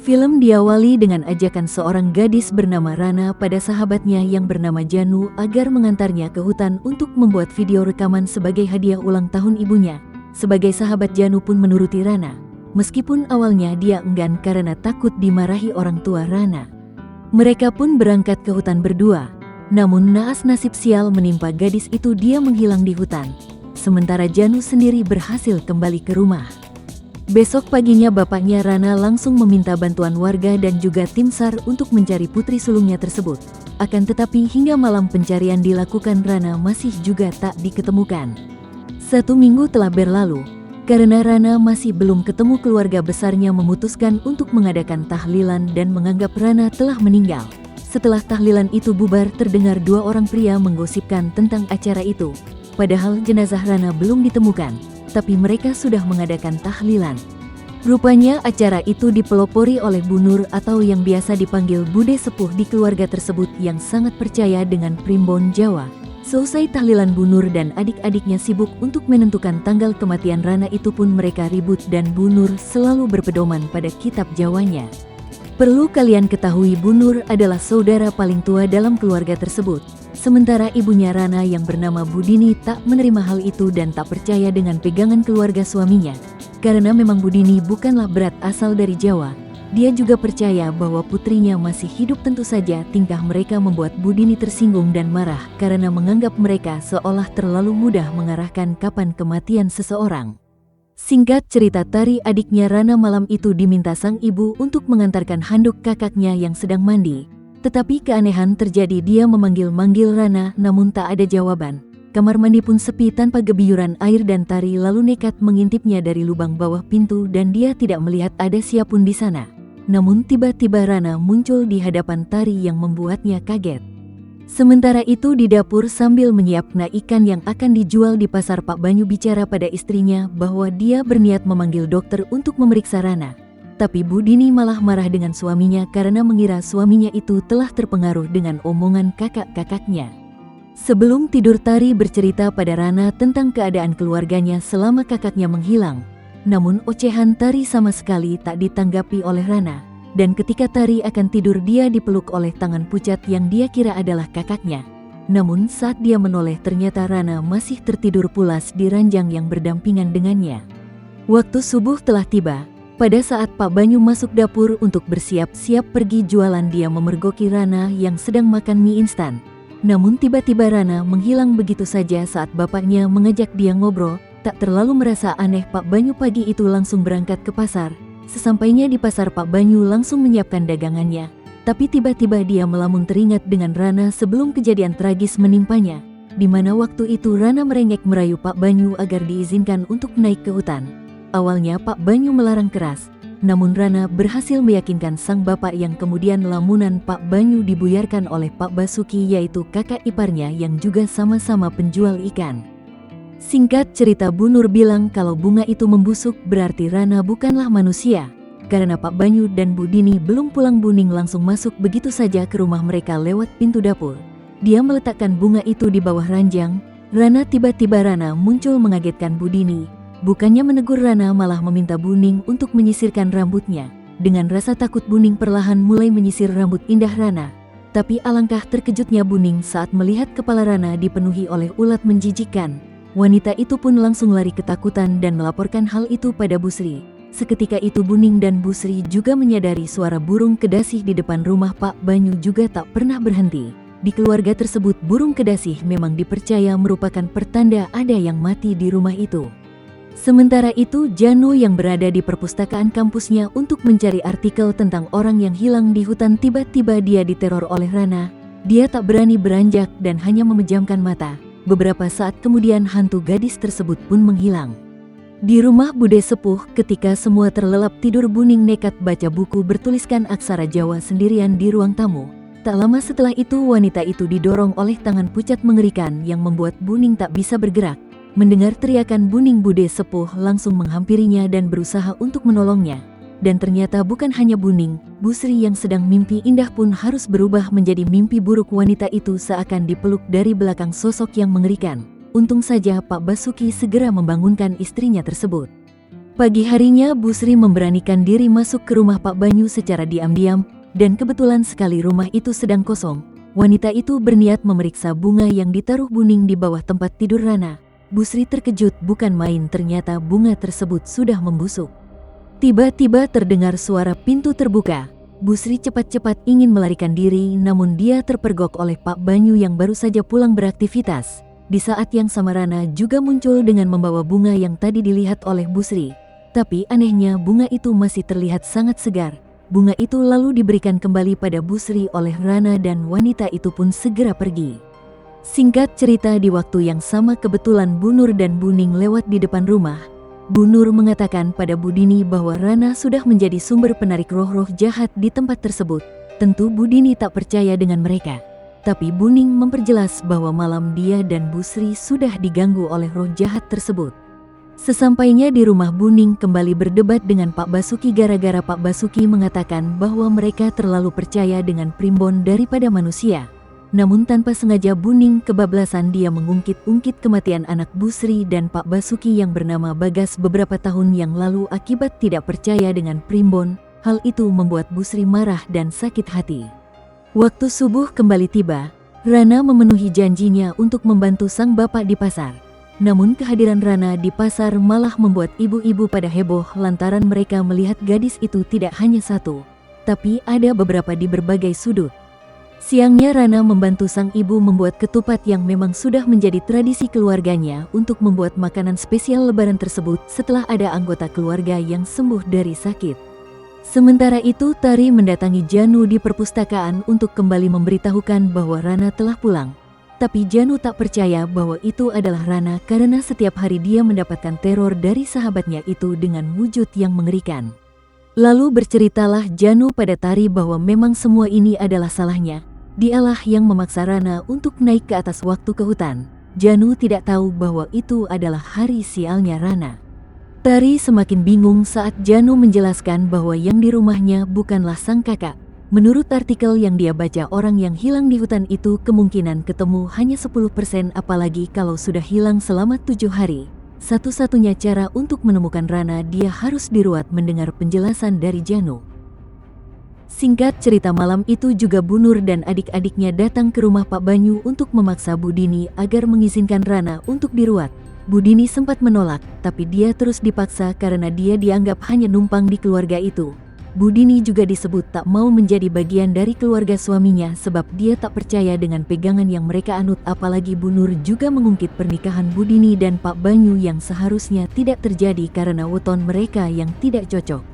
Film diawali dengan ajakan seorang gadis bernama Rana pada sahabatnya yang bernama Janu agar mengantarnya ke hutan untuk membuat video rekaman sebagai hadiah ulang tahun ibunya. Sebagai sahabat, Janu pun menuruti Rana. Meskipun awalnya dia enggan karena takut dimarahi orang tua Rana. Mereka pun berangkat ke hutan berdua. Namun naas nasib sial menimpa gadis itu, dia menghilang di hutan. Sementara Janu sendiri berhasil kembali ke rumah. Besok paginya bapaknya Rana langsung meminta bantuan warga dan juga tim SAR untuk mencari putri sulungnya tersebut. Akan tetapi hingga malam pencarian dilakukan, Rana masih juga tak diketemukan. 1 minggu telah berlalu. Karena Rana masih belum ketemu, keluarga besarnya memutuskan untuk mengadakan tahlilan dan menganggap Rana telah meninggal. Setelah tahlilan itu bubar, terdengar 2 orang pria menggosipkan tentang acara itu. Padahal jenazah Rana belum ditemukan, tapi mereka sudah mengadakan tahlilan. Rupanya acara itu dipelopori oleh Bu Nur atau yang biasa dipanggil Bude Sepuh di keluarga tersebut yang sangat percaya dengan primbon Jawa. Selesai tahlilan, Bu Nur dan adik-adiknya sibuk untuk menentukan tanggal kematian Rana. Itu pun mereka ribut dan Bu Nur selalu berpedoman pada kitab Jawanya. Perlu kalian ketahui, Bu Nur adalah saudara paling tua dalam keluarga tersebut. Sementara ibunya Rana yang bernama Bu Dini tak menerima hal itu dan tak percaya dengan pegangan keluarga suaminya. Karena memang Bu Dini bukanlah berat asal dari Jawa. Dia juga percaya bahwa putrinya masih hidup. Tentu saja tingkah mereka membuat Bu Dini tersinggung dan marah karena menganggap mereka seolah terlalu mudah mengarahkan kapan kematian seseorang. Singkat cerita, Tari, adiknya Rana, malam itu diminta sang ibu untuk mengantarkan handuk kakaknya yang sedang mandi. Tetapi keanehan terjadi, dia memanggil-manggil Rana namun tak ada jawaban. Kamar mandi pun sepi tanpa gebiyuran air dan Tari lalu nekat mengintipnya dari lubang bawah pintu dan dia tidak melihat ada siapapun di sana. Namun tiba-tiba Rana muncul di hadapan Tari yang membuatnya kaget. Sementara itu di dapur sambil menyiapkan ikan yang akan dijual di pasar, Pak Banyu bicara pada istrinya bahwa dia berniat memanggil dokter untuk memeriksa Rana. Tapi Bu Dini malah marah dengan suaminya karena mengira suaminya itu telah terpengaruh dengan omongan kakak-kakaknya. Sebelum tidur, Tari bercerita pada Rana tentang keadaan keluarganya selama kakaknya menghilang. Namun ocehan Tari sama sekali tak ditanggapi oleh Rana. Dan ketika Tari akan tidur, dia dipeluk oleh tangan pucat yang dia kira adalah kakaknya. Namun saat dia menoleh, ternyata Rana masih tertidur pulas di ranjang yang berdampingan dengannya. Waktu subuh telah tiba. Pada saat Pak Banyu masuk dapur untuk bersiap-siap pergi jualan, dia memergoki Rana yang sedang makan mie instan. Namun tiba-tiba Rana menghilang begitu saja saat bapaknya mengajak dia ngobrol. Tak terlalu merasa aneh, Pak Banyu pagi itu langsung berangkat ke pasar. Sesampainya di pasar, Pak Banyu langsung menyiapkan dagangannya. Tapi tiba-tiba dia melamun teringat dengan Rana sebelum kejadian tragis menimpanya. Di mana waktu itu Rana merengek merayu Pak Banyu agar diizinkan untuk naik ke hutan. Awalnya Pak Banyu melarang keras. Namun Rana berhasil meyakinkan sang bapak yang kemudian lamunan Pak Banyu dibuyarkan oleh Pak Basuki, yaitu kakak iparnya yang juga sama-sama penjual ikan. Singkat cerita, Bu Nur bilang kalau bunga itu membusuk berarti Rana bukanlah manusia. Karena Pak Banyu dan Bu Dini belum pulang, Bu Ning langsung masuk begitu saja ke rumah mereka lewat pintu dapur. Dia meletakkan bunga itu di bawah ranjang. Tiba-tiba Rana muncul mengagetkan Bu Dini. Bukannya menegur Rana, malah meminta Bu Ning untuk menyisirkan rambutnya. Dengan rasa takut, Bu Ning perlahan mulai menyisir rambut indah Rana. Tapi alangkah terkejutnya Bu Ning saat melihat kepala Rana dipenuhi oleh ulat menjijikkan. Wanita itu pun langsung lari ketakutan dan melaporkan hal itu pada Bu Sri. Seketika itu Bu Ning dan Bu Sri juga menyadari suara burung kedasih di depan rumah Pak Banyu juga tak pernah berhenti. Di keluarga tersebut, burung kedasih memang dipercaya merupakan pertanda ada yang mati di rumah itu. Sementara itu, Janu yang berada di perpustakaan kampusnya untuk mencari artikel tentang orang yang hilang di hutan, tiba-tiba dia diteror oleh Rana. Dia tak berani beranjak dan hanya memejamkan mata. Beberapa saat kemudian hantu gadis tersebut pun menghilang. Di rumah Bude Sepuh, ketika semua terlelap tidur, Bu Ning nekat baca buku bertuliskan aksara Jawa sendirian di ruang tamu. Tak lama setelah itu wanita itu didorong oleh tangan pucat mengerikan yang membuat Bu Ning tak bisa bergerak. Mendengar teriakan Bu Ning, Bude Sepuh langsung menghampirinya dan berusaha untuk menolongnya. Dan ternyata bukan hanya Bu Ning, Bu Sri yang sedang mimpi indah pun harus berubah menjadi mimpi buruk. Wanita itu seakan dipeluk dari belakang sosok yang mengerikan. Untung saja Pak Basuki segera membangunkan istrinya tersebut. Pagi harinya Busri memberanikan diri masuk ke rumah Pak Banyu secara diam-diam, dan kebetulan sekali rumah itu sedang kosong. Wanita itu berniat memeriksa bunga yang ditaruh Buning di bawah tempat tidur Rana. Busri terkejut bukan main, ternyata bunga tersebut sudah membusuk. Tiba-tiba terdengar suara pintu terbuka. Busri cepat-cepat ingin melarikan diri, namun dia terpergok oleh Pak Banyu yang baru saja pulang beraktivitas. Di saat yang sama Rana juga muncul dengan membawa bunga yang tadi dilihat oleh Busri. Tapi anehnya bunga itu masih terlihat sangat segar. Bunga itu lalu diberikan kembali pada Busri oleh Rana dan wanita itu pun segera pergi. Singkat cerita, di waktu yang sama kebetulan Bu Nur dan Buning lewat di depan rumah. Bu Nur mengatakan pada Bu Dini bahwa Rana sudah menjadi sumber penarik roh-roh jahat di tempat tersebut. Tentu Bu Dini tak percaya dengan mereka. Tapi Buning memperjelas bahwa malam dia dan Busri sudah diganggu oleh roh jahat tersebut. Sesampainya di rumah, Buning kembali berdebat dengan Pak Basuki gara-gara Pak Basuki mengatakan bahwa mereka terlalu percaya dengan primbon daripada manusia. Namun tanpa sengaja Buning kebablasan, dia mengungkit-ungkit kematian anak Busri dan Pak Basuki yang bernama Bagas beberapa tahun yang lalu akibat tidak percaya dengan primbon. Hal itu membuat Busri marah dan sakit hati. Waktu subuh kembali tiba, Rana memenuhi janjinya untuk membantu sang bapak di pasar. Namun kehadiran Rana di pasar malah membuat ibu-ibu pada heboh lantaran mereka melihat gadis itu tidak hanya satu, tapi ada beberapa di berbagai sudut. Siangnya Rana membantu sang ibu membuat ketupat yang memang sudah menjadi tradisi keluarganya untuk membuat makanan spesial lebaran tersebut setelah ada anggota keluarga yang sembuh dari sakit. Sementara itu Tari mendatangi Janu di perpustakaan untuk kembali memberitahukan bahwa Rana telah pulang. Tapi Janu tak percaya bahwa itu adalah Rana karena setiap hari dia mendapatkan teror dari sahabatnya itu dengan wujud yang mengerikan. Lalu berceritalah Janu pada Tari bahwa memang semua ini adalah salahnya. Dialah yang memaksa Rana untuk naik ke atas waktu ke hutan. Janu tidak tahu bahwa itu adalah hari sialnya Rana. Tari semakin bingung saat Janu menjelaskan bahwa yang di rumahnya bukanlah sang kakak. Menurut artikel yang dia baca, orang yang hilang di hutan itu kemungkinan ketemu hanya 10%, apalagi kalau sudah hilang selama 7 hari. Satu-satunya cara untuk menemukan Rana dia harus diruat. Mendengar penjelasan dari Janu. Singkat cerita, malam itu juga Bu Nur dan adik-adiknya datang ke rumah Pak Banyu untuk memaksa Bu Dini agar mengizinkan Rana untuk diruat. Bu Dini sempat menolak, tapi dia terus dipaksa karena dia dianggap hanya numpang di keluarga itu. Bu Dini juga disebut tak mau menjadi bagian dari keluarga suaminya sebab dia tak percaya dengan pegangan yang mereka anut. Apalagi Bu Nur juga mengungkit pernikahan Bu Dini dan Pak Banyu yang seharusnya tidak terjadi karena weton mereka yang tidak cocok.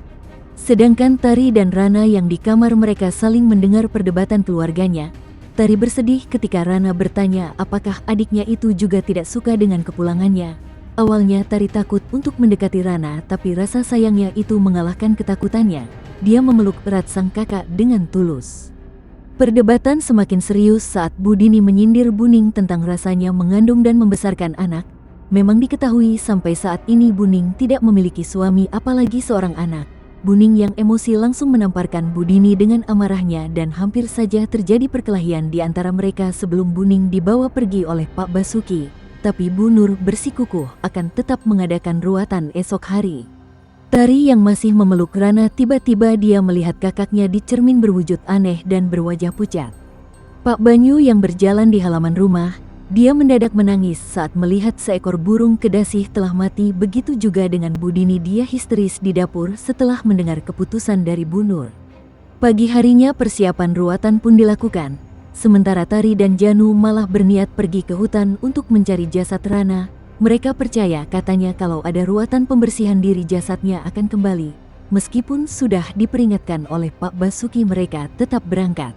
Sedangkan Tari dan Rana yang di kamar mereka saling mendengar perdebatan keluarganya. Tari bersedih ketika Rana bertanya apakah adiknya itu juga tidak suka dengan kepulangannya. Awalnya Tari takut untuk mendekati Rana, tapi rasa sayangnya itu mengalahkan ketakutannya. Dia memeluk erat sang kakak dengan tulus. Perdebatan semakin serius saat Bu Dini menyindir Buning tentang rasanya mengandung dan membesarkan anak. Memang diketahui sampai saat ini Buning tidak memiliki suami apalagi seorang anak. Buning yang emosi langsung menamparkan Bu Dini dengan amarahnya dan hampir saja terjadi perkelahian di antara mereka sebelum Buning dibawa pergi oleh Pak Basuki. Tapi Bu Nur bersikukuh akan tetap mengadakan ruatan esok hari. Tari yang masih memeluk Rana, tiba-tiba dia melihat kakaknya di cermin berwujud aneh dan berwajah pucat. Pak Banyu yang berjalan di halaman rumah, dia mendadak menangis saat melihat seekor burung kedasih telah mati. Begitu juga dengan Bu Dini, dia histeris di dapur setelah mendengar keputusan dari Bu Nur. Pagi harinya persiapan ruatan pun dilakukan. Sementara Tari dan Janu malah berniat pergi ke hutan untuk mencari jasad Rana. Mereka percaya katanya kalau ada ruatan pembersihan diri jasadnya akan kembali. Meskipun sudah diperingatkan oleh Pak Basuki, mereka tetap berangkat.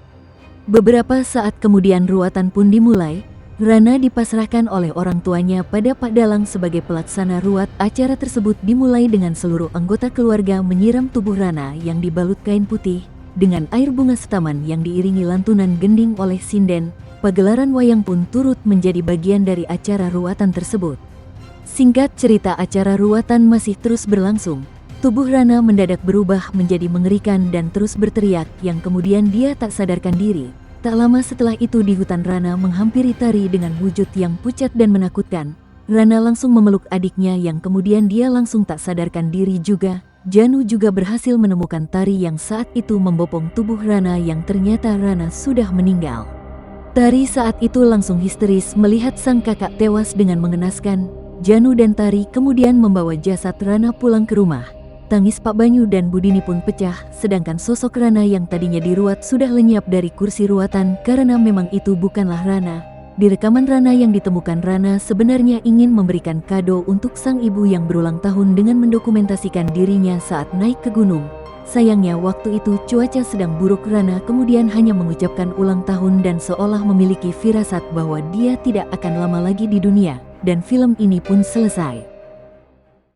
Beberapa saat kemudian ruatan pun dimulai. Rana dipasrahkan oleh orang tuanya pada Pak Dalang sebagai pelaksana ruat. Acara tersebut dimulai dengan seluruh anggota keluarga menyiram tubuh Rana yang dibalut kain putih dengan air bunga setaman yang diiringi lantunan gending oleh sinden. Pagelaran wayang pun turut menjadi bagian dari acara ruatan tersebut. Singkat cerita, acara ruatan masih terus berlangsung. Tubuh Rana mendadak berubah menjadi mengerikan dan terus berteriak yang kemudian dia tak sadarkan diri. Tak lama setelah itu di hutan Rana menghampiri Tari dengan wujud yang pucat dan menakutkan. Rana langsung memeluk adiknya yang kemudian dia langsung tak sadarkan diri juga. Janu juga berhasil menemukan Tari yang saat itu membopong tubuh Rana yang ternyata Rana sudah meninggal. Tari saat itu langsung histeris melihat sang kakak tewas dengan mengenaskan. Janu dan Tari kemudian membawa jasad Rana pulang ke rumah. Tangis Pak Banyu dan Budini pun pecah, sedangkan sosok Rana yang tadinya diruat sudah lenyap dari kursi ruatan karena memang itu bukanlah Rana. Di rekaman Rana yang ditemukan, Rana sebenarnya ingin memberikan kado untuk sang ibu yang berulang tahun dengan mendokumentasikan dirinya saat naik ke gunung. Sayangnya waktu itu cuaca sedang buruk. Rana kemudian hanya mengucapkan ulang tahun dan seolah memiliki firasat bahwa dia tidak akan lama lagi di dunia, dan film ini pun selesai.